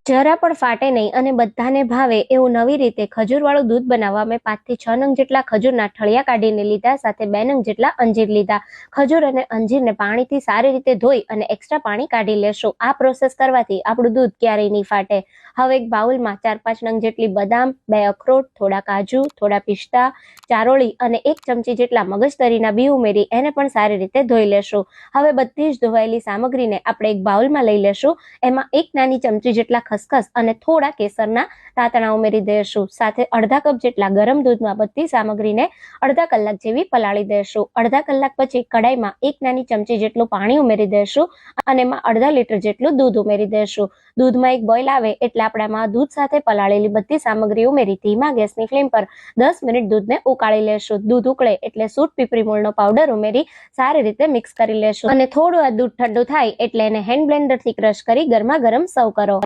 જરા પણ ફાટે નહીં અને બધાને ભાવે એવું નવી રીતે ખજૂરવાળું દૂધ બનાવવા મેં 5 થી 6 નંગ જેટલા ખજૂરના ઠળિયા કાઢીને લીધા, સાથે 2 નંગ જેટલા અંજીર લીધા. ખજૂર અને અંજીરને પાણીથી સારી રીતે ધોઈ અને એક્સ્ટ્રા પાણી કાઢી લેશું. આ પ્રોસેસ કરવાથી આપણું દૂધ ક્યારેય નહીં ફાટે. હવે એક બાઉલમાં 4-5 નંગ જેટલી બદામ, 2 અખરોટ, થોડા કાજુ, થોડા પિસ્તા, ચારોળી અને 1 ચમચી જેટલા મગજતરીના બી ઉમેરી એને પણ સારી રીતે ધોઈ લેશું. હવે બધી જ ધોવાયેલી સામગ્રીને આપણે એક બાઉલમાં લઈ લેશું. એમાં 1 નાની ચમચી જેટલા ખસખસ અને થોડા કેસરના તાતણા ઉમેરી દઈશું. સાથે અડધા કપ જેટલા ગરમ દૂધમાં બધી સામગ્રીને અડધા કલાક જેવી પલાળી દઈશું. અડધા કલાક પછી કડાઈમાં 1 નાની ચમચી જેટલું પાણી ઉમેરી દઈશું અને એમાં અડધા લીટર જેટલું દૂધ ઉમેરી દઈશું. દૂધમાં એક બોઇલ આવે એટલે આપણામાં દૂધ સાથે પલાળેલી બધી સામગ્રી ઉમેરી ધીમા ગેસની ફ્લેમ પર 10 મિનિટ દૂધને ઉકાળી લેશું. દૂધ ઉકળે એટલે સૂટ પીપરી મૂળનો પાવડર ઉમેરી સારી રીતે મિક્સ કરી લેશું અને થોડું આ દૂધ ઠંડુ થાય એટલે એને હેન્ડ બ્લેન્ડરથી ક્રશ કરી ગરમા ગરમ સર્વ કરો.